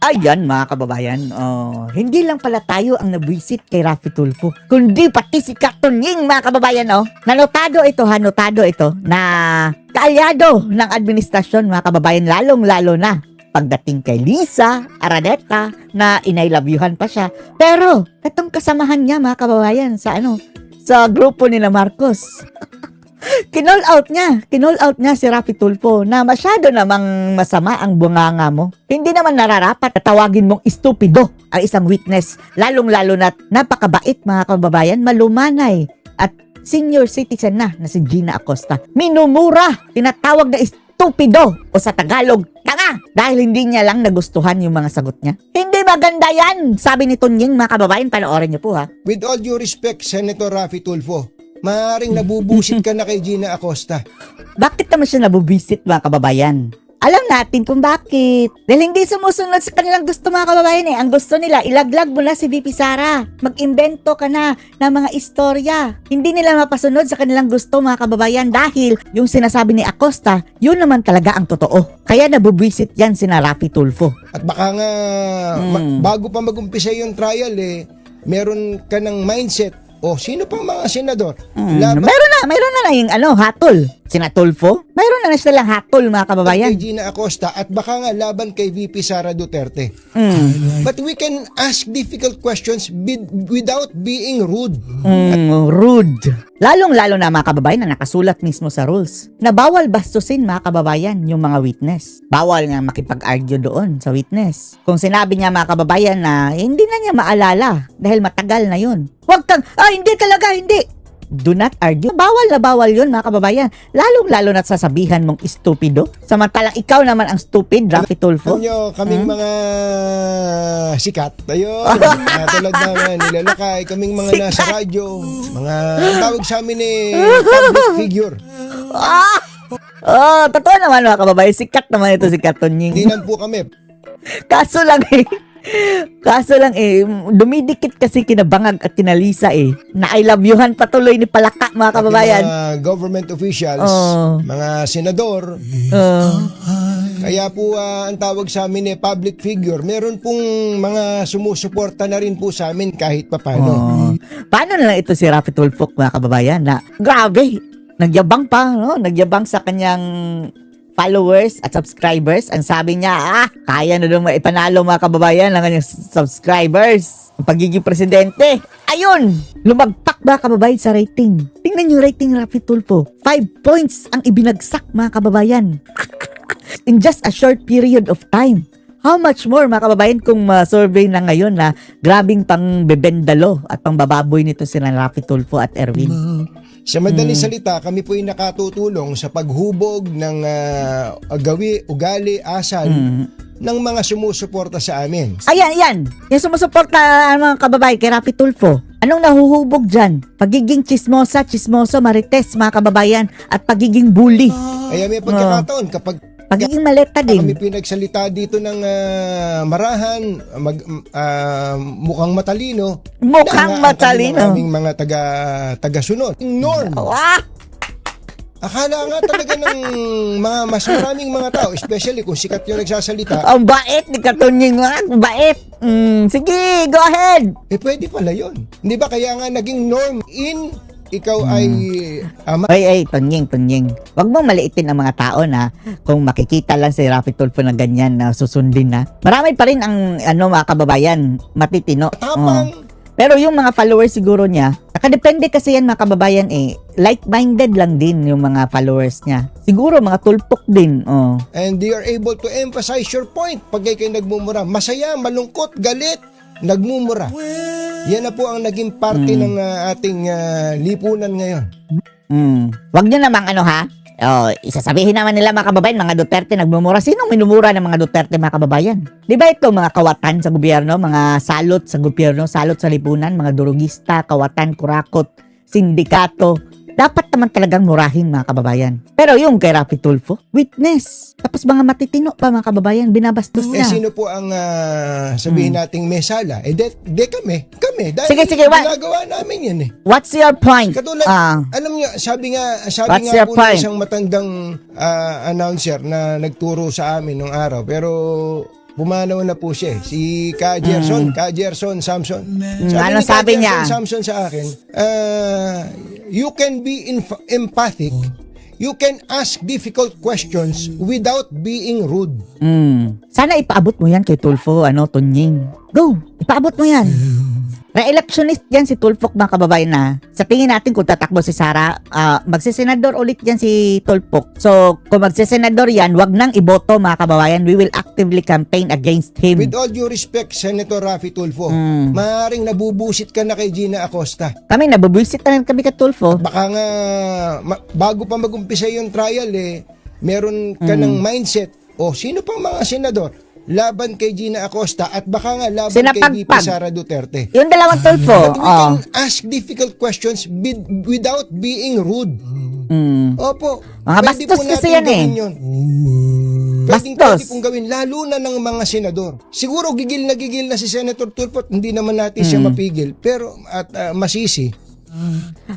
Ayan mga kababayan, hindi lang pala tayo ang nabwisit kay Raffy Tulfo, kundi pati si Captain Ying mga kababayan, notado ito na kaalyado ng administrasyon mga kababayan, lalong-lalo na pagdating kay Lisa Araneta na inay-love-yuhan pa siya. Pero itong kasamahan niya mga kababayan sa grupo nila Marcos. Kinall out niya si Raffy Tulfo na masyado namang masama ang bunganga mo. Hindi naman nararapat na tawagin mong istupido ang isang witness, lalong-lalo na napakabait mga kababayan, malumanay at senior citizen na si Gina Acosta. Minumura, tinatawag na istupido o sa Tagalog, tanga, dahil hindi niya lang nagustuhan yung mga sagot niya. Hindi maganda yan, sabi ni Tonying mga kababayan, panoorin niyo po ha. With all due respect, Senator Raffy Tulfo, maaaring nabubusit ka na kay Gina Acosta. Bakit naman siya nabubisit mga kababayan? Alam natin kung bakit. Dahil hindi sumusunod sa kanilang gusto mga kababayan eh. Ang gusto nila, ilaglag mo na si VP Sara. Mag-invento ka na ng mga istorya. Hindi nila mapasunod sa kanilang gusto mga kababayan dahil yung sinasabi ni Acosta, yun naman talaga ang totoo. Kaya nabubisit yan si Raffy Tulfo. At baka nga, bago pa mag-umpisa yung trial meron ka ng mindset, sino pang mga senador? Mayroon na yung hatol. Sina Tulfo, mayroon na silang hatol mga kababayan. Kay Gina Acosta at baka nga laban kay VP Sara Duterte. But we can ask difficult questions without being rude. Rude. Lalong-lalo na mga kababayan na nakasulat mismo sa rules na bawal bastusin mga kababayan yung mga witness. Bawal nga makipag-argue doon sa witness. Kung sinabi niya mga kababayan na hindi na niya maalala dahil matagal na yun. Huwag kang, hindi talaga, hindi. Do not argue. Bawal na bawal yun mga kababayan. Lalong-lalo na sasabihan mong istupido. Samantalang ikaw naman ang stupid, Raffy Tulfo. Alam nyo, kaming mga sikat. Ayun, tulad naman, nilalakay. Kaming mga Sikat. nasa radyo. Ang tawag sa amin public figure. Totoo naman mga kababayan. Sikat naman ito si Katonying. Hindi lang po kami. Kaso lang dumidikit kasi kina Bangag at kina Lisa na I love youhan patuloy ni Palaka mga kababayan. Mga government officials, mga senador. Kaya po ang tawag sa amin public figure. Meron pong mga sumusuporta na rin po sa amin kahit papano. Paano na lang ito si Raffy Tulfo mga kababayan na grabe, nagyabang pa, nagyabang sa kanyang followers at subscribers. Ang sabi niya, kaya na daw maipanalo mga kababayan ng kanyang subscribers. Ang pagiging presidente. Ayun! Lumagpak mga kababayan sa rating. Tingnan yung rating Raffy Tulfo. 5 points ang ibinagsak mga kababayan. In just a short period of time. How much more mga kababayan kung survey na ngayon na grabing pang bebendalo at pang bababoy nito sila Raffy Tulfo at Erwin. Sa madaling salita, kami po ay nakatutulong sa paghubog ng ugali, asal ng mga sumusuporta sa amin. Ayan. Yung sumusuporta mga kababayan kay Raffy Tulfo. Anong nahuhubog dyan? Pagiging chismoso, marites mga kababayan at pagiging bully. Kaya may pagkakataon kapag Pagiging maleta din. kami pinagsalita dito ng marahan, mukhang matalino. Mukhang matalino. Aming mga taga-sunod. Norm. Akala nga talaga ng mas maraming mga tao, especially kung sikat yung nagsasalita. Ang bait ni Katonying nga. Bait. Sige, go ahead. Pwede pala yun. Hindi ba kaya nga naging norm ikaw ay Tonying. Huwag mong maliitin ang mga tao na kung makikita lang si Raffy Tulfo na ganyan na susundin na. Marami pa rin ang mga kababayan matitino. tapang. Pero yung mga followers siguro niya, nakadepende kasi yan mga kababayan like-minded lang din yung mga followers niya. Siguro mga tulpok din. And they are able to emphasize your point pag kayo nagmumura. Masaya, malungkot, galit, nagmumura. Yan na po ang naging parte ng ating lipunan ngayon. Wag nyo namang isasabihin naman nila mga kababayan, mga Duterte nagmumura. Sinong minumura ng mga Duterte mga kababayan? Di ba ito mga kawatan sa gobyerno, mga salot sa gobyerno, salot sa lipunan, mga durugista, kawatan, kurakot, sindikato. Dapat naman talagang murahin mga kababayan. Pero yung kay Raffy Tulfo, witness. Tapos mga matitino pa mga kababayan, binabastos niya. Sino po ang sabihin nating may sala? De kami. Dahil Sige, ginagawa namin yan What's your point? Katulad, alam niyo, sabi nga po ng isang matandang announcer na nagturo sa amin nung araw, pero pumanaw na po siya eh. Si Ka Gerson Samson. Ano ni Ka sabi niya? Gerson Samson sa akin, you can be empathic. You can ask difficult questions without being rude. Sana ipaabot mo yan kay Tulfo, Tunying. Go! Ipaabot mo yan. Re-electionist yan si Tulfo, mga kababayan na. Sa tingin natin kung tatakbo si Sara, magsisenador ulit yan si Tulfo. So, kung magsisenador yan, wag nang iboto, mga kababayan. We will actively campaign against him. With all due respect, Senator Raffy Tulfo, maaaring nabubusit ka na kay Gina Acosta. Kami, nabubwisit na rin kami kay Tulfo. Baka nga, bago pa mag-umpisa yung trial meron ka ng mindset, sino pang mga senador? Laban kay Gina Acosta at baka nga laban kay VP Sara Duterte. Yung dalawang Tulfo. But we can ask difficult questions without being rude. Opo. Mga bastos kasi yan Yun. Pwede pong gawin, lalo na ng mga senador. Siguro gigil na si Senator Tulfo, hindi naman natin siya mapigil. Pero masisi.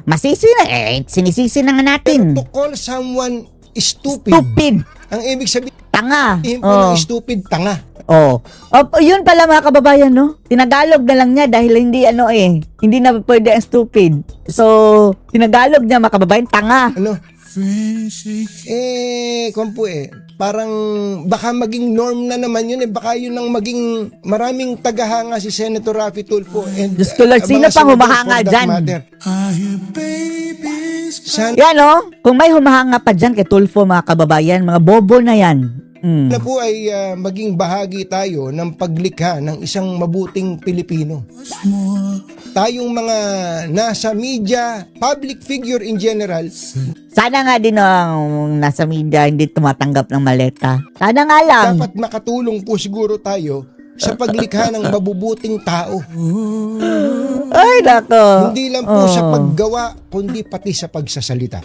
Masisi na sinisisi na nga natin. Pero to call someone stupid. Ang ibig sabihin, tanga. ng stupid, tanga. Yun pala, mga kababayan, no? Tinagalog na lang niya dahil hindi hindi na pwede ang stupid. So, tinagalog niya, mga kababayan, tanga. Parang baka maging norm na naman yun baka yun ang maging maraming tagahanga si Senator Raffy Tulfo and Diyos ko Lord, sino pang humahanga dyan? Yan, kung may humahanga pa dyan kay Tulfo, mga kababayan, mga bobo na yan. Na po ay maging bahagi tayo ng paglikha ng isang mabuting Pilipino. Tayong mga nasa media, public figure in general. Sana nga din ang nasa media hindi tumatanggap ng maleta. Sana nga lang. Dapat makatulong po siguro tayo sa paglikha ng mabubuting tao. Ay, nako. Hindi lang po sa paggawa, kundi pati sa pagsasalita.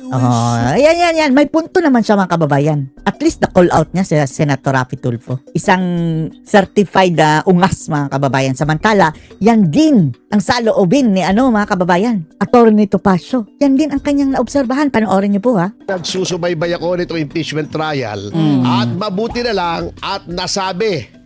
Yan. May punto naman siya, mga kababayan. At least na-call out niya si Senator Raffy Tulfo. Isang certified ungas, mga kababayan. Samantala, yan din ang saloobin ni mga kababayan. Attorney Topacio. Yan din ang kanyang naobserbahan. Panoorin niyo po, ha? Nagsusubaybay ako nitong impeachment trial at mabuti na lang at nasabi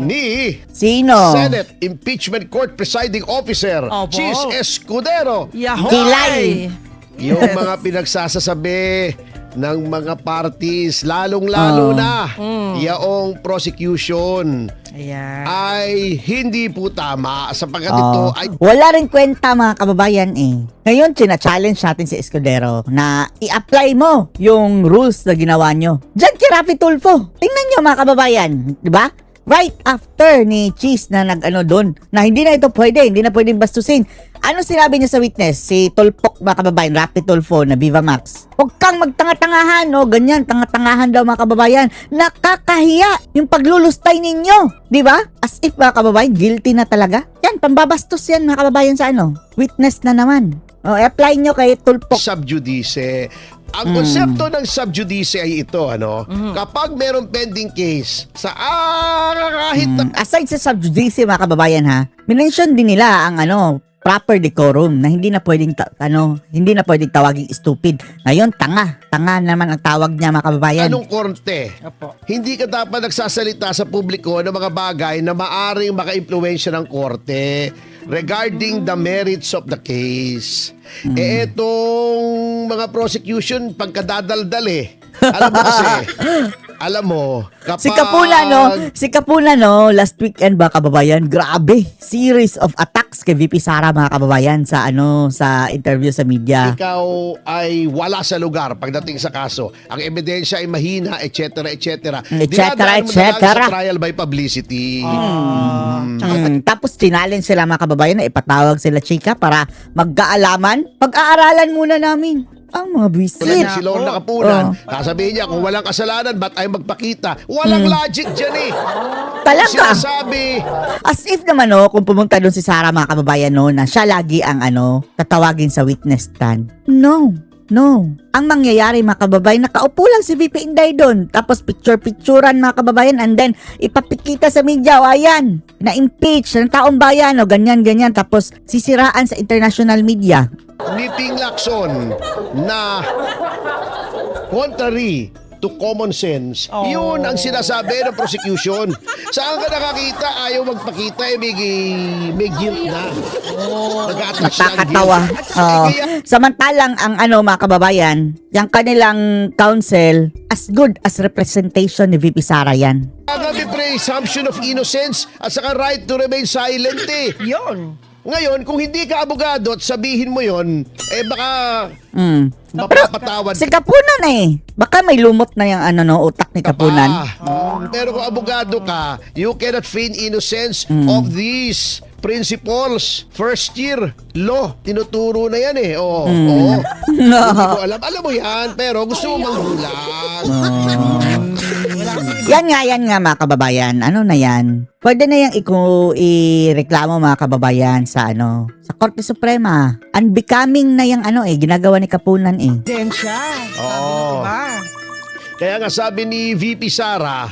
ni Sino? Senate Impeachment Court Presiding Officer Chis Escudero Kilay. yung mga pinagsasasabi ng mga parties lalong-lalo na yaong prosecution ay hindi po tama sapagkat ito ay Wala rin kwenta, mga kababayan Ngayon, challenge natin si Escudero na i-apply mo yung rules na ginawa nyo. Diyan kay Raffy Tulfo. Tingnan nyo, mga kababayan. Diba? Right after ni Cheese na doon, na hindi na ito pwede, hindi na pwedeng bastusin. Ano sinabi niya sa witness? Si Tulfo, mga kababayan, Raffy Tulfo na Viva Max. Huwag kang magtanga-tangahan, ganyan, tanga-tangahan daw, mga kababayan. Nakakahiya yung paglulustay ninyo. Di ba? As if, mga kababayan, guilty na talaga. Yan, pambabastos yan, mga kababayan, sa witness na naman. I-apply nyo kay Tulfo. subjudice. Ang konsepto ng subjudice ay ito, kapag merong pending case sa kahit na Aside sa subjudice, mga kababayan, minention din nila ang proper decorum na hindi na pwedeng hindi na pwedeng tawaging stupid. Ngayon, tanga naman ang tawag niya, mga kababayan. anong korte, hindi ka dapat nagsasalita sa publiko ng mga bagay na maaring maka-impluwensya ng korte regarding the merits of the case. Etong mga prosecution pagkadadaldal Alam mo kasi, alam mo, kapag Si Kapuna, last weekend, mga kababayan, grabe, series of attacks kay VP Sara, mga kababayan, sa sa interview sa media. ikaw ay wala sa lugar pagdating sa kaso. Ang ebidensya ay mahina, etc. Dinadaan mo na lang sa trial by publicity. Tapos challenge sila, mga kababayan, na ipatawag sila chika para magkaalaman. Pag-aaralan muna namin ang mga buwisit. Si Lorna Kapunan, sasabihin niya, kung walang kasalanan, ba't ay magpakita? Walang logic dyan Talaga. Sinasabi, As if naman, kung pumunta doon si Sara, mga kababayan, na siya lagi ang tatawagin sa witness stand. No. Ang mangyayari, mga kababayan, nakaupo lang si VP Inday doon. Tapos picture-picturean, mga kababayan, and then ipapikita sa media, ayan, na-impeach ng taong bayan, ganyan. Tapos sisiraan sa international media. ni Ping Lacson na contrary to common sense. Yun ang sinasabi ng prosecution. Saan ka nakakita, ayaw magpakita, may guilt na. Nag-attach na ang Nakakatawa. guilt. Samantalang ang mga kababayan, yung kanilang counsel, as good as representation ni VP Sara yan. Kami presumption of innocence at saka right to remain silent eh. Yun. Ngayon, kung hindi ka abogado at sabihin mo yon, baka mapapatawad Si Kapunan baka may lumot na yung utak ni ka Kapunan. pa. Pero kung abogado ka, you cannot feign innocence of these principles. First year law, tinuturo na yan Oo. Hindi ko alam. Alam mo yan, pero gusto mo manggulang. Yan nga mga kababayan. Ano na yan? Pwede na yung ireklamo mga kababayan sa sa Korte Suprema. Unbecoming na yung ginagawa ni Kapunan Then siya. Oo. Diba? Kaya nga sabi ni VP Sara,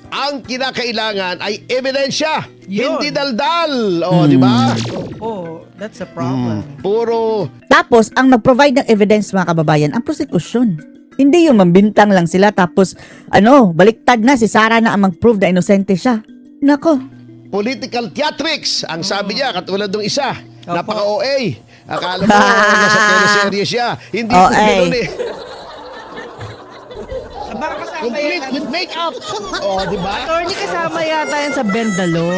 ang kinakailangan ay ebidensya, Yun. hindi daldal. Di ba? Oh, that's a problem. Puro Tapos, ang nag-provide ng evidence mga kababayan, ang prosecution. Hindi yung mambintang lang sila tapos, baliktad na si Sara na ang mag-prove na inosente siya. Nako. political theatrics. Ang sabi niya, katulad ng isa, Opo. napaka-OA. Akala mo, nasa teleserye siya. Hindi po OA. gano'n Baka kasama Complete yan. with makeup. Di ba? Attorney, kasama yata yan sa Bendalo.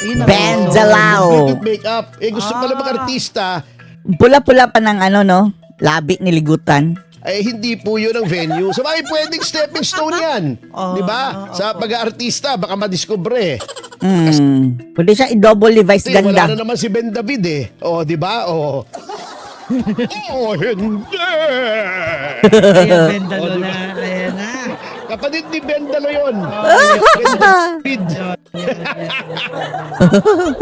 Yun ang Bendalao. Complete with makeup. Gusto pala mag-artista, Pula-pula pa ng labi niligutan. hindi po yun ang venue. So, may pwedeng stepping stone yan. Di ba? Sa pag-aartista, baka madiscover Pwede siya i-double device Kasi wala ganda. na naman si Ben David di ba? Hindi! Ayan, Bendalo na. Ayan na. Kapatid ni Bendalo yun. Ben David.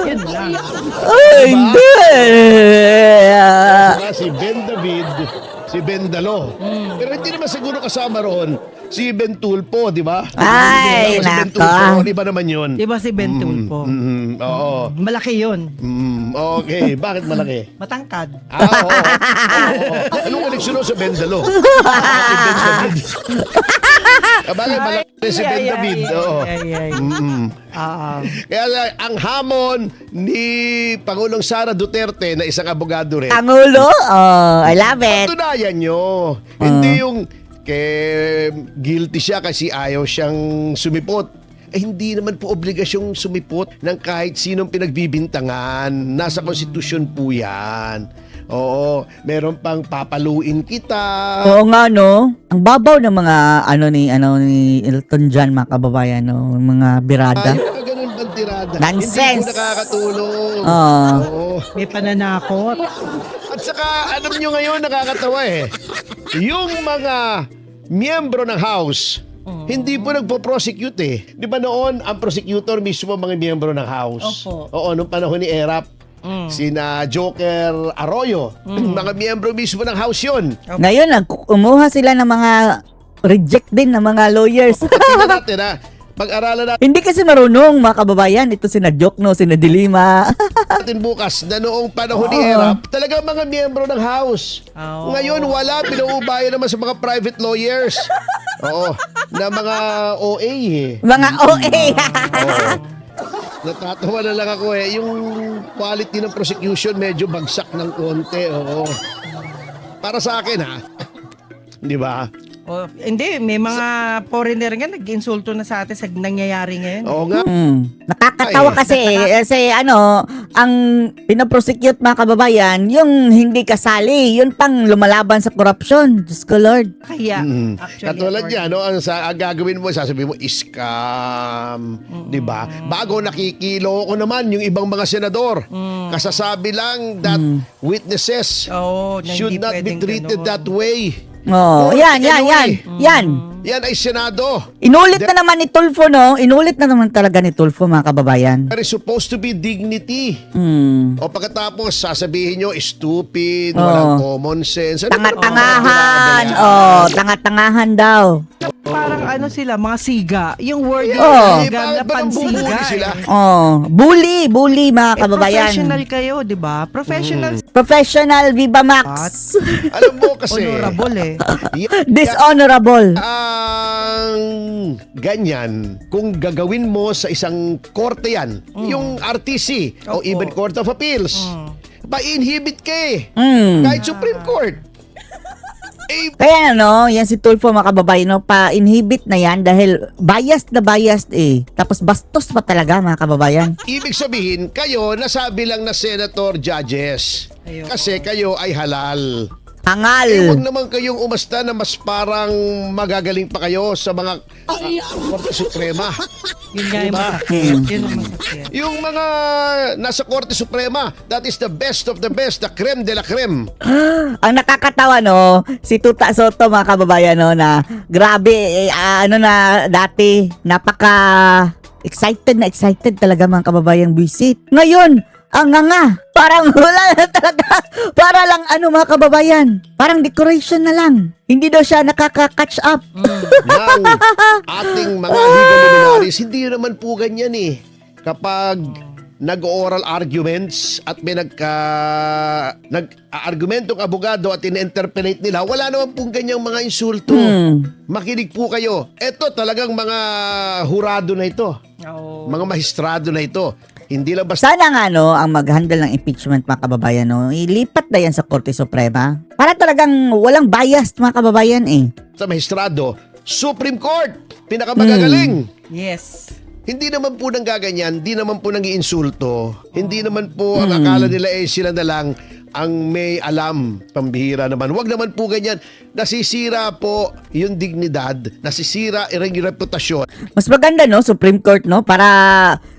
Yun lang. Ay, hindi! Si Ben David, si Bendalo. Pero hindi naman siguro kasama roon si Ben Tulpo, di ba? Ay, Si Ben nako. Tulpo, di ba naman yun? Di ba si Ben Tulpo? Oo. Malaki yun. Okay, bakit malaki? Matangkad. Oo. Anong koneksyon sa Bendalo? Si Ben David. Bakit malaki si Ben David? Oo. Ay. Kaya ang hamon ni Pangulong Sara Duterte na isang abogado rin, Pangulo? Oh, I love it. patunayan nyo. Hindi yung guilty siya kasi ayaw siyang sumipot. Hindi naman po obligasyong sumipot ng kahit sinong pinagbibintangan. Nasa konstitusyon po yan. Oo, meron pang papaluin kita. Oo nga, no? Ang babaw ng mga, ni Elton John, mga kababayan, no? Mga birada. Ayaw ka ganun bang tirada? Nonsense. Hindi po nakakatulong. Oo. Oo. May pananakot. At saka, alam nyo ngayon, nakakatawa yung mga miyembro ng House, hindi po nagpo-prosecute Di ba noon, ang prosecutor mismo mga miyembro ng House? Opo. Oo, nung panahon ni Erap, sina Joker Arroyo, mga miyembro mismo ng House yun. Ngayon, umuha sila ng mga reject din ng mga lawyers. Tingnan natin pag-aralan Hindi kasi marunong, mga kababayan. Ito sina Jokno, sina Dilima. natin bukas na noong panahon ni Erap, talagang mga miyembro ng House. Oo. Ngayon, wala, pinauubayan naman sa mga private lawyers. Oo, na mga OA Mga OA. Oo. Natatawa na lang ako yung quality ng prosecution medyo bagsak ng konti, Para sa akin Di ba? Hindi, may mga foreigner nga nag-insulto na sa atin sa nangyayari ngayon. Oo nga. Nakakatawa kasi kasi ang pinaprosecute mga kababayan, yung hindi kasali, yun pang lumalaban sa corruption. Diyos ko Lord. Kaya, actually, Katulad niya, ang gagawin mo, sasabihin mo, scam. Di ba? Bago nakikilo ko naman yung ibang mga senador. Kasasabi lang that witnesses na should hindi not be pwedeng treated ganun. that way. Oh, yan. Yan. Yan ay Senado. Inulit na naman ni Tulfo, no? Inulit na naman talaga ni Tulfo, mga kababayan. There is supposed to be dignity. O pagkatapos, sasabihin nyo, stupid, walang common sense. Ano Tanga-tangahan. Tanga-tangahan daw. Parang sila, mga siga. Yung word Bakit na ba nang bubuli pansiga. sila? Bully, mga kababayan. Professional kayo, di ba? Professional. Professional, Viva Max. Alam mo kasi, Honorable yan, Dishonorable. ang ganyan, kung gagawin mo sa isang korte yan, yung RTC o Opo. even Court of Appeals, pa-inhibit ka eh. Kahit Supreme Court. Eh, Kaya yan si Tulfo mga kababayan, pa-inhibit na yan dahil biased na biased eh. Tapos bastos pa talaga mga kababayan. ibig sabihin, kayo nasabi lang na senator judges. Ayoko. Kasi kayo ay halal. Hangal. Huwag naman kayong umasta na mas parang magagaling pa kayo sa mga Korte Suprema. Yun nga yung Diba? masakit. Yun ang masakit. Yung mga nasa Korte Suprema, that is the best of the best, the creme de la creme. Ang nakakatawa si Tuta Soto mga kababayan na grabe dati excited talaga mga kababayan visit. Ngayon, ang nga parang wala na talaga. Para lang mga kababayan, parang decoration na lang. Hindi daw siya nakaka-catch up. Ng ating mga legal luminaries, hindi naman po ganyan eh. Kapag nag-oral arguments at may nag-argumentong abogado at in-interpolate nila, wala naman pong ganyang mga insulto. Makinig po kayo. Ito talagang mga hurado na ito. Oo. Mga maestrado na ito. Hindi lang basta Sana nga ang mag-handle ng impeachment mga kababayan ilipat na yan sa Korte Suprema. Para talagang walang bias mga kababayan eh. sa maestrado, Supreme Court, pinakamagagaling. Yes. Hindi naman po nang gaganyan, hindi naman po nang iinsulto, hindi naman po ang akala nila sila na lang ang may alam. Pambihira naman. Huwag naman po ganyan. Nasisira po yung dignidad, nasisira yung reputasyon. Mas maganda Supreme Court para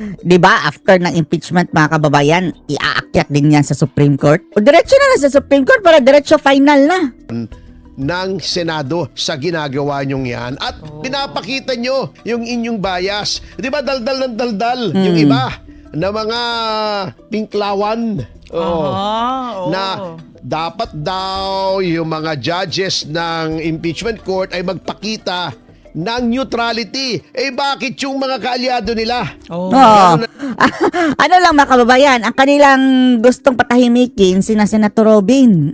'di ba after ng impeachment mga kababayan, iaakyat din yan sa Supreme Court. O diretso na sa Supreme Court para diretso final na. ng Senado sa ginagawa nyong yan. At pinapakita nyo yung inyong bias. Di ba daldal ng daldal yung iba na mga pinklawan. Oo. Oo. Na dapat daw yung mga judges ng impeachment court ay magpakita ng neutrality. Eh bakit yung mga kaalyado nila? Oo. Ano lang mga kababayan, ang kanilang gustong patahimikin sina Senator Robin.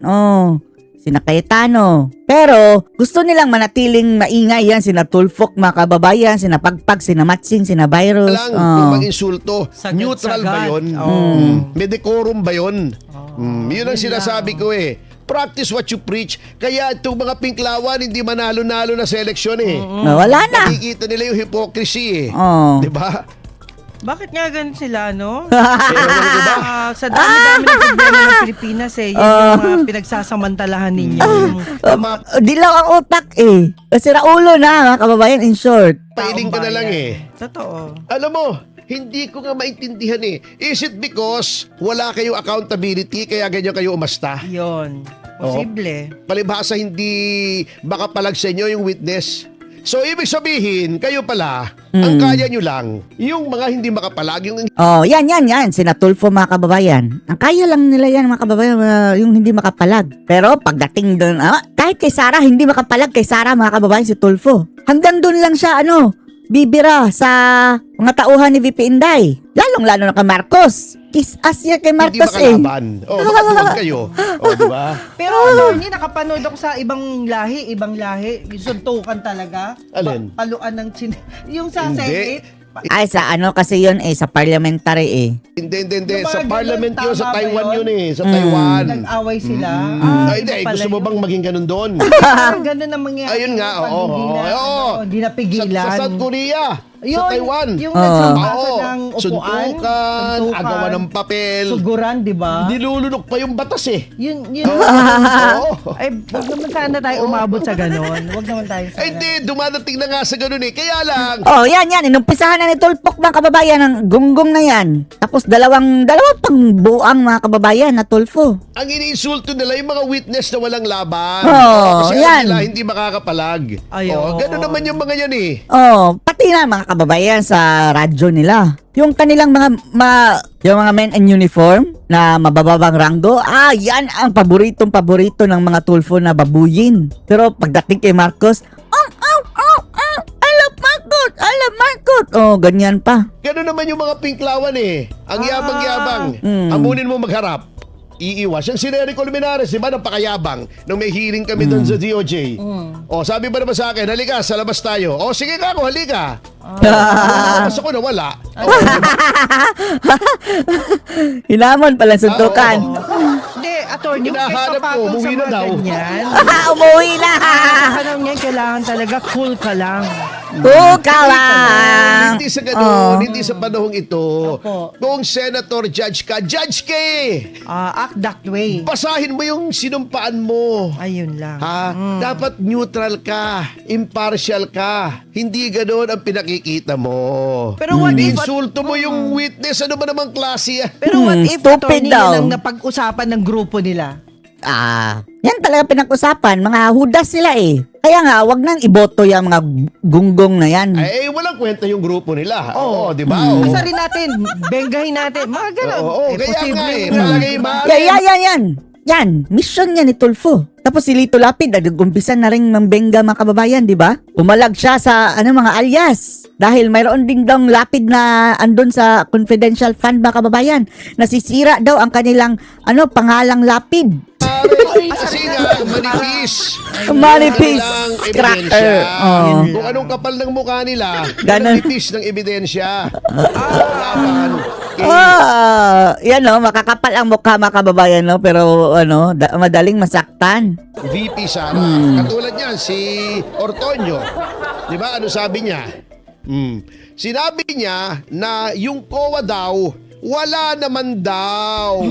Sina Cayetano. Pero gusto nilang manatiling maingay yan sina Tulfok mga kababayan, sina Pagpag, sina Matsing, sina Virus. Lang kung mag-insulto. Sagad-sagad. Neutral ba yun? Oo. May decorum ba yun? Yun ang sinasabi ko eh. Practice what you preach. Kaya itong mga pinklawan hindi manalo-nalo na sa eleksyon eh. Wala na. Nakikita nila yung hypocrisy eh. Di ba? Bakit nga ganun sila, no? Sa dami-dami ng problema ng Pilipinas yan yung mga pinagsasamantalahan ninyo. Dilaw ang utak eh. Sira ulo na mga kababayan in short. Pailing ka na lang eh. Totoo. Alam mo, hindi ko nga maintindihan eh. Is it because wala kayong accountability kaya ganyan kayo umasta? Yun. Posible. Palibhasa hindi makapalag sa inyo yung witness. So, ibig sabihin, kayo pala, ang kaya nyo lang, yung mga hindi makapalag, yung Yan. Sina Tulfo mga kababayan. Ang kaya lang nila yan mga kababayan, yung hindi makapalag. Pero pagdating doon, kahit kay Sara, hindi makapalag kay Sara mga kababayan si Tulfo. Hanggang doon lang siya, bibira sa mga tauhan ni VP Inday. Lalong-lalo na kay Marcos. Kiss ass yan kay hindi Marcos eh. makalaban. Makatuwag kayo. Di ba? Pero hindi nakapanood ako sa ibang lahi. Yung suntukan talaga. Alin? Paluan ng yung sa Hindi. Senate. Ay, sa kasi yun sa parliamentary eh. Hindi. Yung Sa mga parliament ganun, yun, sa tama ba Taiwan yun? yun eh. Sa Taiwan. Nag-away sila. Ay, hindi. iba pala Gusto mo yun. bang maging ganun doon? Ganun ang mangyayari. Ayun nga, Pag oo. Hindi napigilan. Sa South Korea. Sa Taiwan. Yung nagsampasan Oo. ng upuan. Suntukan, agawan ng papel. Suguran, di ba? Nilulunok pa yung batas eh. Yun. Oo. Ay, wag naman sana tayo umabot sa ganon. Wag naman tayo sana. Ay, hindi. Dumadating na nga sa ganun eh. Kaya lang, Yan. Inumpisahan na ni Tulfok mga kababayan ng gunggong na yan. Tapos dalawang pang buang mga kababayan na Tulfo. ang iniinsulto nila yung mga witness na walang laban. Kasi yan. nila hindi makakapalag. Ay, oo. Ganun naman yung mga yan eh. Pati na mga kababayan sa radyo nila. Yung kanilang yung mga men in uniform na mabababang ranggo, yan ang paborito ng mga Tulfo na babuyin. Pero pagdating kay Marcos, I love Marcos. Ganyan pa. Ganun naman yung mga pinklawan eh. Ang yabang-yabang. Amunin mo magharap. iiwas. Yung si Nery Colmenares, di ba, napakayabang nung may hearing kami doon sa DOJ. O, sabi ba naman sa akin, halika, sa labas tayo. O, sige ka ako, halika. Basta ko nawala. Hinamon pala suntukan. Hindi, attorney, Hinahanap ko, papatol umuwi sa na mga daw. ganyan. Umuwi na. Sa panahon niyan, kailangan talaga cool ka lang. Tuka lang. Hindi sa ganun, hindi sa panahong ito. Opo. Kung senator, judge ka Act that way. basahin mo yung sinumpaan mo. Ayun lang. Ha? Dapat neutral ka, impartial ka. Hindi ganoon ang pinakikita mo. Pero what if... Insulto mo yung witness, ano ba namang klase yan? Pero what if, stupid attorney, daw. yan ang napag-usapan ng grupo nila? Yan talaga pinag-usapan. Mga hudas sila eh. Kaya nga, wag nang iboto yung mga gunggong na yan. Ay, walang kwenta yung grupo nila. Oo, di ba? Basta rin natin, benggahin natin, mga ganun. Oo, kaya nga posibleng- palagay Yan. Mission yan ni Tulfo. Tapos si Lito Lapid, nag-umpisan na rin ng Benga mga kababayan, di ba? Umalag siya sa mga alias. Dahil mayroon ding daw lapid na andun sa confidential fund mga kababayan. Nasisira daw ang kanilang pangalang lapid. Kasi nga, manipis. Manipis. Ang Cracker. ebidensya. Kung anong kapal ng mukha nila, Ganon. manipis ng ebidensya. Yan makakapal ang mukha mga kababayan, no? Pero madaling masaktan. VP Sara. Katulad niyan, si Ortonio. Di ba? Ano sabi niya? Sinabi niya na yung COA daw, wala naman daw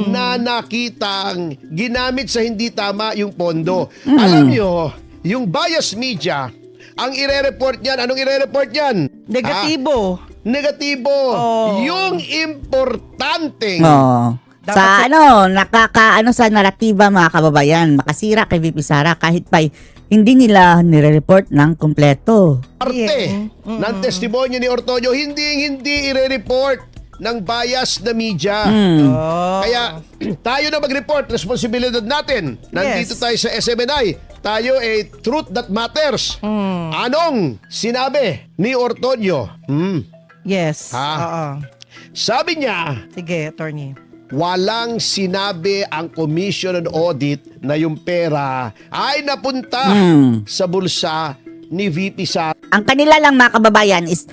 na nakitang ginamit sa hindi tama yung pondo. Alam nyo, yung bias media, ang ire-report niyan, anong ire-report niyan? Negatibo. Negatibo. Oh. Yung importanteng Sa sa naratiba mga kababayan, makasira kay VP Sara kahit pa hindi nila nire-report ng kompleto. parte ng testimonya ni Ortonio, hindi ire-report ng bias na media. Kaya tayo na mag-report, responsibilidad natin. Nandito tayo sa SMNI. Tayo truth that matters. Anong sinabi ni Ortonio? Yes. Oo. Sabi niya, Sige, attorney. walang sinabi ang Commission on Audit na yung pera ay napunta sa bulsa ni VP Sara. Ang kanila lang mga kababayan is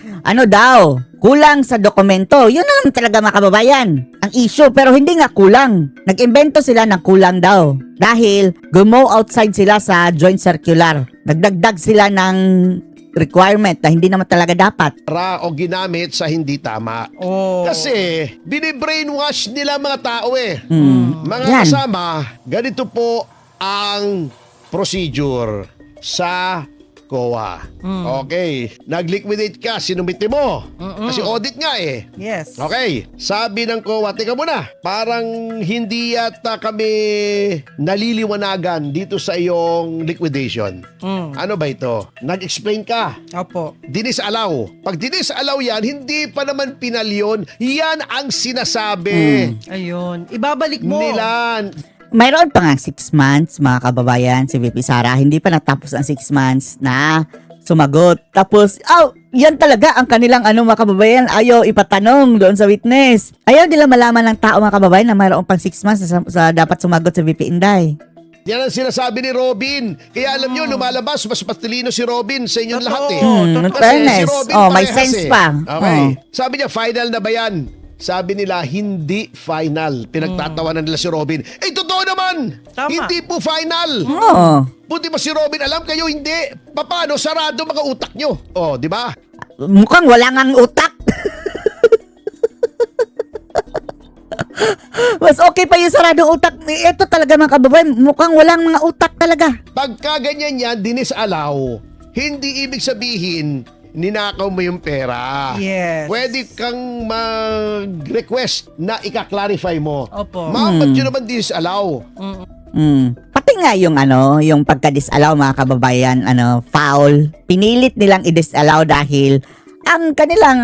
kulang sa dokumento. Yun na lang talaga mga kababayan ang issue, pero hindi nga kulang. Nag-imbento sila ng kulang daw dahil gumo outside sila sa joint circular. Nagdagdag sila ng requirement na hindi naman talaga dapat. O ginamit sa hindi tama. Oh. Kasi binibrainwash nila mga tao Mga Yan. kasama, ganito po ang procedure sa COA. Okay. Nag-liquidate ka, sinumite mo. Kasi audit nga Yes. Okay. Sabi ng COA, teka muna, parang hindi yata kami naliliwanagan dito sa iyong liquidation. Ano ba ito? Nag-explain ka. Opo. Dinisallow. Pag dinisallow yan, hindi pa naman pinal yun. Yan ang sinasabi Ayun. Ibabalik mo. nila. Mayroon pa nga 6 months, mga kababayan, si VP Sara. Hindi pa natapos ang 6 months na sumagot. Tapos, yan talaga ang kanilang mga kababayan. Ayaw ipatanong doon sa witness. Ayaw nila malaman ng tao, mga kababayan, na mayroon pang 6 months sa dapat sumagot sa VP Inday. Yan ang sinasabi ni Robin. Kaya alam nyo, lumalabas, mas matalino si Robin sa inyong Totoo. lahat In Kasi fairness. si Robin May parehas sense pa. Okay. Sabi niya, final na ba yan? Sabi nila, hindi final. Pinagtatawanan nila si Robin. Totoo naman! Tama. Hindi po final! Oo. Buti ba si Robin? Alam kayo, hindi. Paano? Sarado mga utak nyo. Di ba? Mukhang wala ngang utak. Mas okay pa yung sarado utak. Ito talaga mga kababayan, mukhang walang mga utak talaga. Pagka ganyan yan, dinisalaw, hindi ibig sabihin, ninakaw mo yung pera. Yes. Pwede kang mag-request na ika-clarify mo. Opo. Ma'am, ba't yun naman disalaw? Pati nga yung yung pagka-disallow mga kababayan, foul. Pinilit nilang i-disallow dahil ang kanilang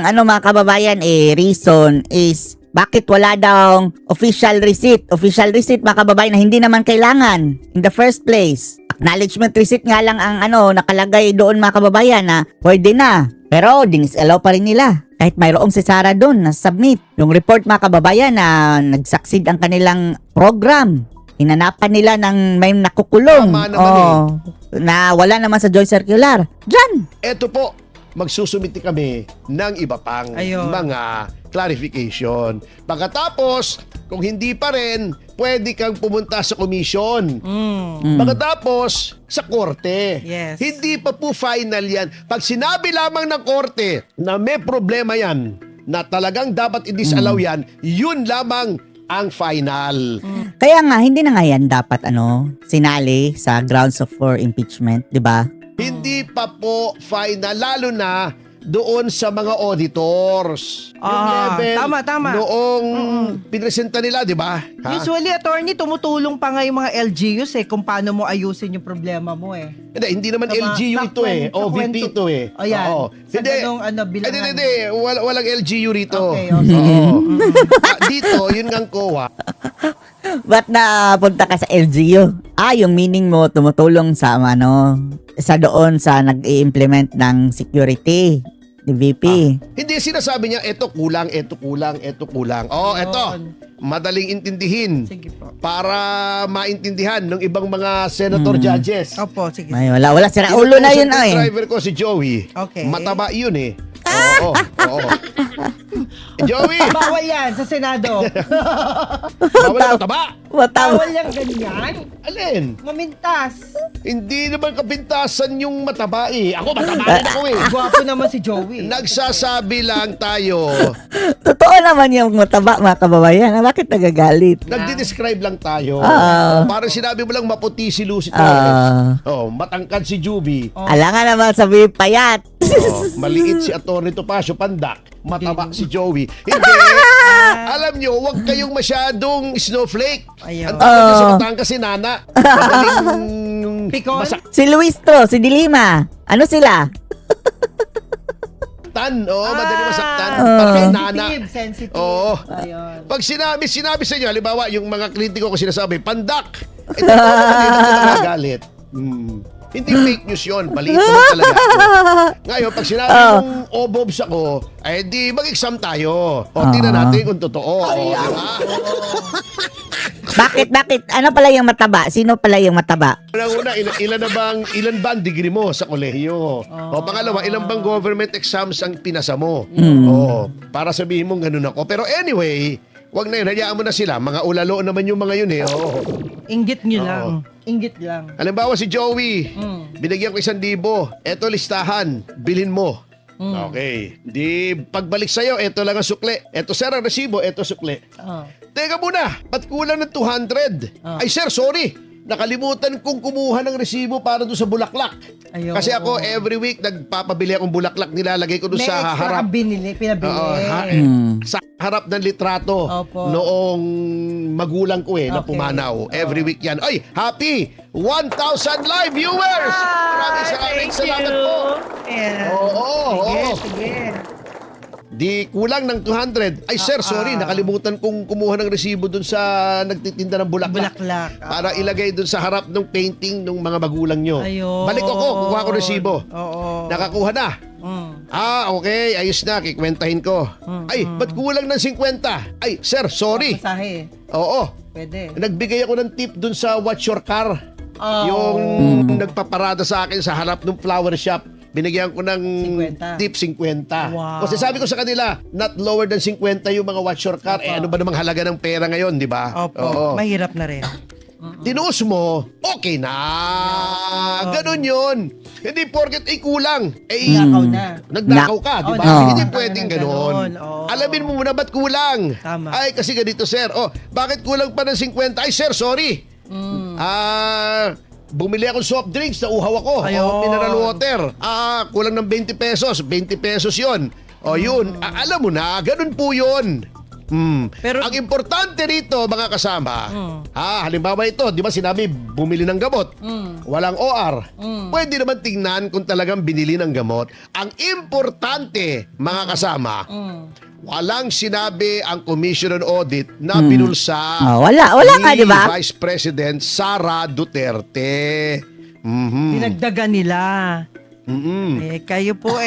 mga kababayan reason is bakit wala daw official receipt. Official receipt mga kababayan na hindi naman kailangan in the first place. Acknowledgement receipt nga lang ang nakalagay doon mga kababayan na pwede na. Pero dinis-allow pa rin nila. Kahit mayroong si Sarah doon na submit. Yung report mga kababayan na nag-succeed ang kanilang program. Hinanapan nila ng may nakukulong. Tama naman Na wala naman sa Joint Circular. Diyan! Eto po, magsusumiti kami ng iba pang Ayun. mga clarification. Pagkatapos, kung hindi pa rin, pwede kang pumunta sa komisyon. Pagkatapos, sa korte. Yes. Hindi pa po final yan. Pag sinabi lamang ng korte na may problema yan, na talagang dapat i-disallow yan, yun lamang ang final. Kaya nga, hindi na nga yan dapat sinali sa grounds of for impeachment, di ba? Hindi pa po final, lalo na doon sa mga auditors. Tama. Noong pinresenta nila, di ba? Ha? Usually, attorney, tumutulong pa nga yung mga LGUs kung paano mo ayusin yung problema mo Hindi naman Tama. LGU ito OVP ito O yan. Oo. Sa ganong bilangan. Hindi. Walang LGU rito. Okay. Oo. Dito, yun nga ang COA. Ba't napunta ka sa LGU? Yung meaning mo tumutulong sa sa doon sa nag-i-implement ng security ni VP. Hindi, sinasabi niya, eto kulang. Eto. Madaling intindihin. Sige po. Para maintindihan ng ibang mga senator judges. Opo, sige. Ay, wala sira ulo na yun Yung driver ko si Joey. Okay. Mataba yun Oo. Joey! Bawal yan sa Senado. Bawal na mataba! Bawal yan ganyan. Alin? Mamintas. Hindi naman kapintasan yung mataba Ako mataba rin ako Gwapo naman si Joey. Nagsasabi lang tayo. Totoo naman yung mataba mga kababayan. Bakit nagagalit? Nagdi-describe lang tayo. Parang sinabi mo lang maputi si Lucy Torres. Matangkad si Juby. Alangan naman sabi payat. Maliit si Atty. Topacio Pandak. Mataba si Joey. Hindi. Alam nyo, huwag kayong masyadong snowflake. Ayun. Ang tawag niya sa Batangas si Nana. Madaling Pikon? Si Luistro, si Dilima. Ano sila? Madaling masaktan. Parang kay Nana. Sensitive. Oo. Ayun. Pag sinabi sa inyo, halimbawa, yung mga kritiko ko sinasabi, Pandak. Ito na nagagalit. Hindi fake news yun. Maliit naman talaga ako. Ngayon, pag sinabi mong obobs ako, di mag-exam tayo. Tingnan natin kung totoo. Di ba? Bakit? Ano pala yung mataba? Sino pala yung mataba? Una, ilan ba ang degree mo sa kolehiyo? O pangalawa, ilan bang government exams ang pinasa mo? Para sabihin mong ganun ako. Pero anyway, wag na yun. Hayaan mo na sila. Mga ulalo naman yung mga yun Inggit nyo lang. Inggit lang. Halimbawa si Joey, binigyan ko 1,000. Eto listahan, bilhin mo. Okay. Di pagbalik sa'yo, eto lang ang sukle. Eto sir ang resibo, eto sukle. Teka muna, ba't kulang ng 200? Ay sir, sorry. Nakalimutan kong kumuha ng resibo para doon sa bulaklak. Ayun. Kasi ako every week nagpapabili akong bulaklak, nilalagay ko doon May sa extra harap. kang pinabili. Sa harap ng litrato Opo. noong magulang ko na Okay. pumanaw. Every week yan. Ay, happy 1,000 live viewers! Maraming salamat po. Sige. Di kulang ng 200. Ay sir, sorry, nakalimutan kong kumuha ng resibo dun sa nagtitinda ng bulaklak. Para ilagay dun sa harap ng painting ng mga magulang nyo. Ayun. Balik ako, kukuha ko resibo. Oo. Nakakuha na. Okay, ayos na, kikwentahin ko. Ay, ba't kulang ng 50? Ay, sir, sorry. Masahe. Oo, Pwede. nagbigay ako ng tip dun sa Watch Your Car. Yung nagpaparada sa akin sa harap ng flower shop. Binigyan ko ng 50. tip 50. Wow. Kasi sabi ko sa kanila, not lower than 50 yung mga Watch Your Car. Ano ba namang halaga ng pera ngayon, di ba? Opo. Mahirap na rin. Tinuos mo, okay na. Ganon yun. Hindi porket ay kulang. Nakaw na. Nagdakaw ka, di ba? Hindi pwedeng ganon. Oo. Alamin mo muna ba't kulang. Tama. Ay, kasi ganito, sir. Bakit kulang pa ng 50? Ay, sir, sorry. Bumili akong soft drinks, nauhaw ako. Ayun. Mineral water. Kulang ng 20 pesos. 20 pesos yon. Yun. Alam mo na, ganun po yun. Pero- ang importante rito, mga kasama, halimbawa ito, di ba sinabi, bumili ng gamot, walang OR. Pwede naman tingnan kung talagang binili ng gamot. Ang importante, mga kasama, walang sinabi ang Commission on Audit na binulsa Wala nga, ni di ba? Vice President Sara Duterte. Dinagdagan nila. Mm-mm. Kayo po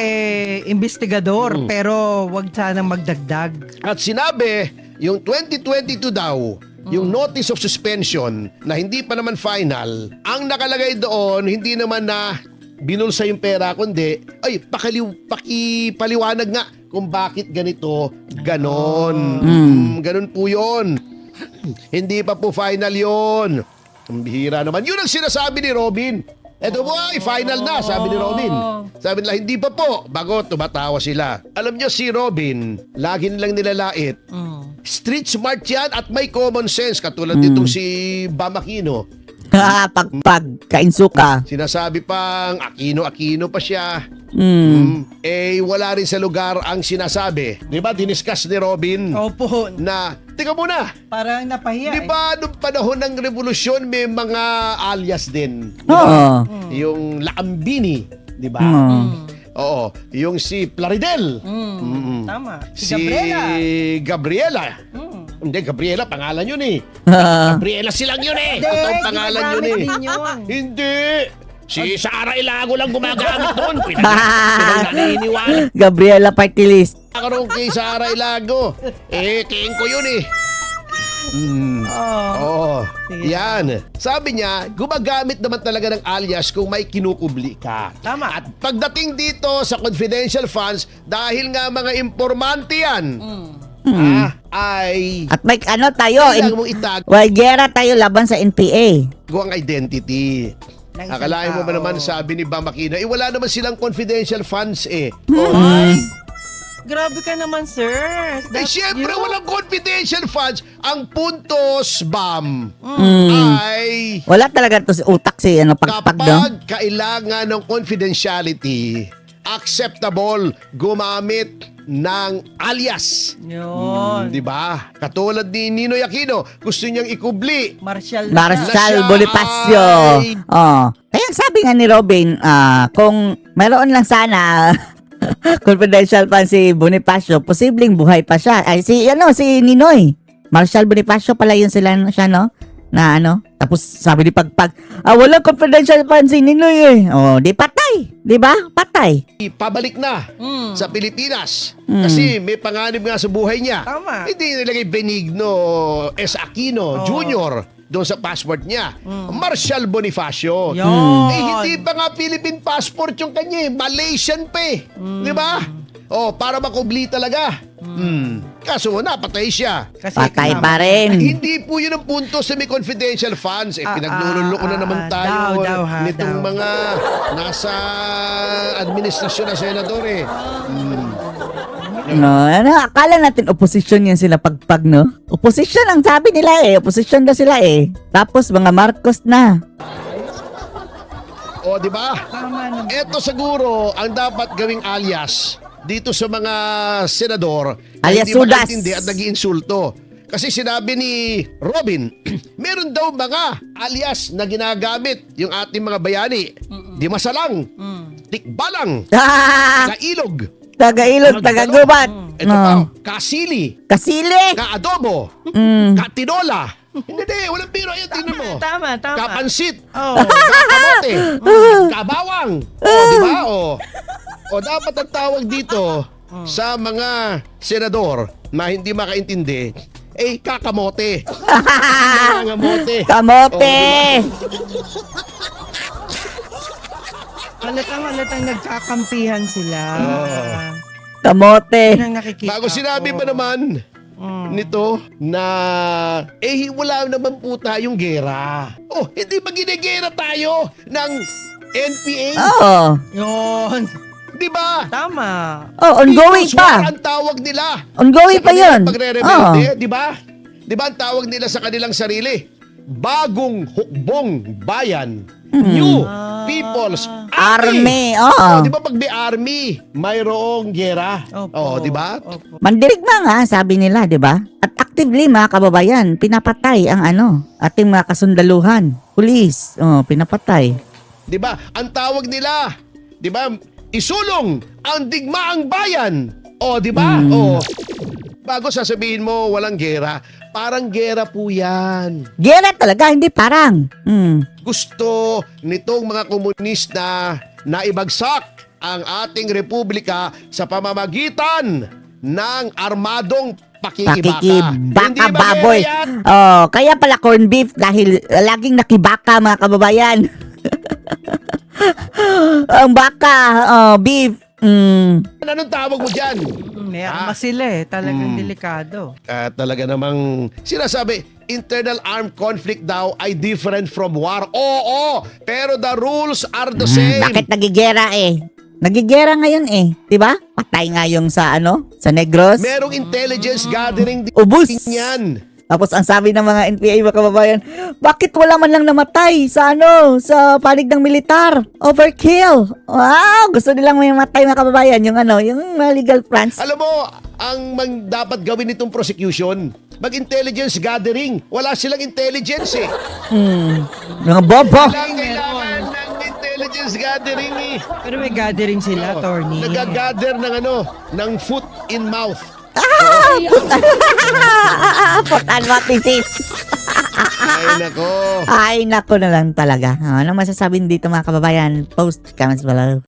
investigador, pero wag sanang magdagdag. At sinabi, yung 2022 daw, yung notice of suspension na hindi pa naman final, ang nakalagay doon, hindi naman na binulsa yung pera, kundi, ay, pakipaliwanag nga kung bakit ganito, ganon. Ganon po yun. Hindi pa po final yun. Ang bihira naman. Yun ang sinasabi ni Robin. Eto po ay final na, sabi ni Robin. Sabi nila, hindi pa po. Bago tumatawa sila. Alam niyo si Robin, lagi nilang nilalait. Street smart yan at may common sense. Katulad nitong si Bam Aquino. Kainsuka. Sinasabi pang Aquino pa siya. Wala rin sa lugar ang sinasabi. Di ba, diniscuss ni Robin Opo. na, tika muna, Parang napahiya. di ba nung panahon ng revolusyon may mga alias din? Oo. Yung Lakambini, di ba? Oo. Yung si Plaridel. Tama. Si Si Gabriela. Gabriela. Hindi, Gabriela, pangalan yun eh. Gabriela silang yun eh. Hindi, Totoong pangalan yun eh. ginagamit din yun. Hindi. Si Sara Ilago lang gumagamit doon. Pinaniniwala Gabriela Party List. karoon kay Sara Ilago. King ko yun eh. Oo. Sige. Yan. Sabi niya, gumagamit naman talaga ng alias kung may kinukubli ka. Tama. At pagdating dito sa confidential funds, dahil nga mga informante yan, ay At may ano tayo, kailangan mong itago Walgera tayo laban sa NPA. ang identity. Ng isang Akalain mo ba tao. naman, sabi ni Bam Aquino, wala naman silang confidential funds eh. Grabe ka naman, sir. Siyempre, walang confidential funds. Ang puntos, Bam, ay Wala talaga to si utak si pagpag no? kapag kailangan ng confidentiality, acceptable gumamit ng alias. Yun. Di ba? Katulad ni Ninoy Aquino, gusto niyang ikubli. Marshall. Marshall siya Bonifacio. ay- Oh. Kaya sabi nga ni Robin, kung mayroon lang sana confidential pa si Bonifacio, posibleng buhay pa siya. Ay si Ninoy. Marshall Bonifacio pala yun siya no? Na tapos sabi ni Pagpag, walang confidential pa si Ninoy eh. Oh, di patay. Di ba? Patay. Pabalik na sa Pilipinas. Kasi may panganib nga sa buhay niya. Tama. Hindi nilagay Benigno S. Aquino Jr. doon sa passport niya. Marshall Bonifacio. Yun. Hindi pa nga Philippine passport yung kanya eh. Malaysian pa eh. Di ba? Para makubli talaga. Kaso napatay siya. Kasi Patay kasama- pa rin. Hindi po yun ang punto sa may confidential funds. Pinaglulunlo na naman tayo daw, nitong daw. mga nasa administrasyon na senador eh. No, akala natin oposisyon yan sila Pagpag, no? Oposisyon ang sabi nila eh. Oposisyon daw sila eh. Tapos mga Marcos na. O, di ba? Tama naman. Ito siguro ang dapat gawing alias dito sa mga senador na Alias hindi Sudas. makaintindi at nag-iinsulto. Kasi sinabi ni Robin, meron daw mga alias na ginagamit yung ating mga bayani. Di masalang, tikbalang, kailog, Taga-ilog, taga-gubat. ito pa, kasili, Kasili. kaadobo, katinola. Hindi, walang biro. Ayan, tingnan mo. Tama. Kapansit, Oh. kamote, kabawang. Di ba? Dapat ang tawag dito sa mga senador na hindi makaintindi, kakamote. Nangangamote. Kamote. Halatang nagkakampihan sila. Kamote. Yun ang nakikita Bago sinabi ko. pa naman nito na wala naman po tayong gera. Hindi ba ginigera tayo ng NPA? Oo. Yun. Di ba? Tama. Oh, ongoing People's War pa. ang tawag nila. Ongoing Sa pa kanilang yun. pagre-rebelde, di ba? Di ba ang tawag nila sa kanilang sarili? Bagong hukbong bayan. New People's Army. Army. Oo. Di ba pag may army, mayroong gera? Opo. Di ba? Opo. Mandirigma nga, sabi nila, di ba? At actively, mga kababayan, pinapatay ang ating mga kasundaluhan. Pulis. Oh, pinapatay. Di ba? Ang tawag nila, di ba? Isulong ang digmaang bayan. Di ba? Bago sasabihin mo walang gera, parang gera po yan. Gera talaga, hindi parang. Gusto nitong mga komunista na ibagsak ang ating republika sa pamamagitan ng armadong pakikibaka. Hindi Pakikibaka ba baboy. gera yan? Oh, kaya pala corn beef dahil laging nakibaka mga kababayan. Ang baka, beef. Anong tawag mo dyan? May armas sila talagang delikado. Talaga namang sinasabi, internal armed conflict daw ay different from war. Oo, pero the rules are the same. Bakit nagigera eh? Nagigera ngayon eh, 'di ba? Patay nga yung sa sa Negros. Merong intelligence gathering din Ubus. yan. Tapos ang sabi ng mga NPA mga kababayan, bakit wala man lang namatay sa sa panig ng militar? Overkill. Wow, gusto nilang may matay mga kababayan, yung yung legal France. Alam mo, ang dapat gawin nitong prosecution, mag-intelligence gathering. Wala silang intelligence eh. Mga bobo. Kailangan ng intelligence gathering eh. Pero may gathering sila, Tony. Nag-gather ng foot in mouth. Putan mo, tisis. Ay nako. Ay, nako na lang talaga. Ano masasabi dito mga kababayan? Post comments below.